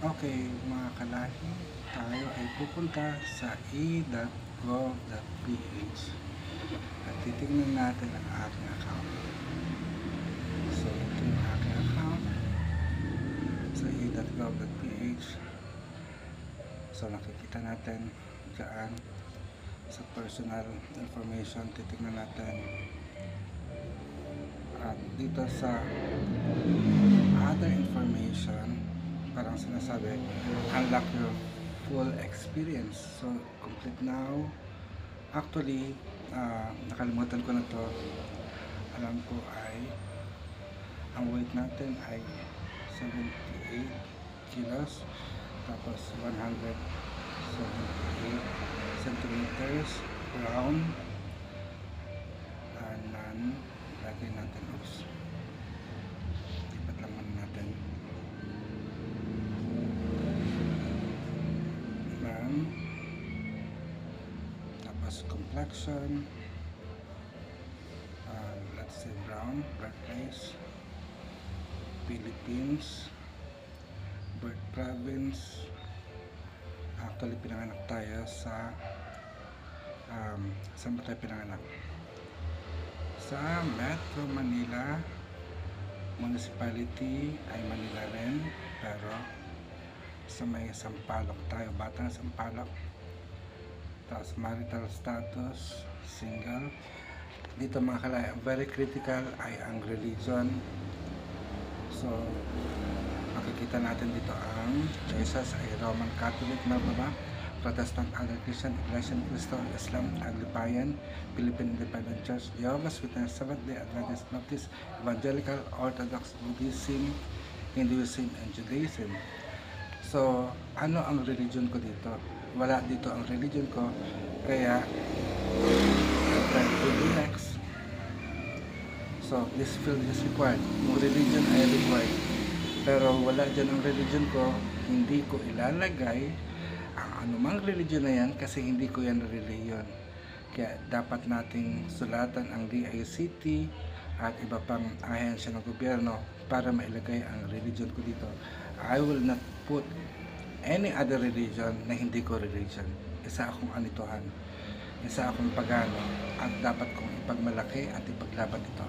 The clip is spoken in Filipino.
Okay, mga kalahi, tayo ay pupunta sa e.gov.ph at titingnan natin ang aking account. So, ito yung aking account sa e.gov.ph. So, nakikita natin dyan sa personal information, titingnan natin. At dito sa other information, parang sinasabi, unlock your full experience. So, complete now. Actually, nakalimutan ko na to. Alam ko ay, ang weight natin ay 78 kilos. Tapos, 178 centimeters round. And lagay natin, oops. Lipat lang muna natin. Tapos complexion, let's say brown, birthplace, Philippines, birth province. Actually, pinanganak tayo sa saan ba tayo pinanganak? Sa Metro Manila. Municipality ay Manila rin, pero sa may Sampaloc tayo, Batang Sampaloc. Tapos marital status, single. Dito mga kalaya, very critical ay ang religion. So, makikita natin dito ang choices ay Roman Catholic na baba, Protestant, other Christian, Iglesia ni Cristo, Islam, Anglican, Philippine Independent Church, Jehovah's Witness, Seventh-day Adventist, Baptist, Evangelical, Orthodox, Buddhism, Hinduism, and Judaism. So, ano ang religion ko dito? Wala dito ang religion ko, kaya try to do next. So, this field is required. Yung religion ay required. Pero wala dyan ang religion ko, hindi ko ilalagay ang anumang religion na yan kasi hindi ko yan religion. Kaya dapat nating sulatan ang DICT at iba pang ahensya ng gobyerno para mailagay ang religion ko dito. I will not put any other religion na hindi ko religion. Isa akong anituhan, isa akong pagano, at dapat kong ipagmalaki at ipaglaban ito.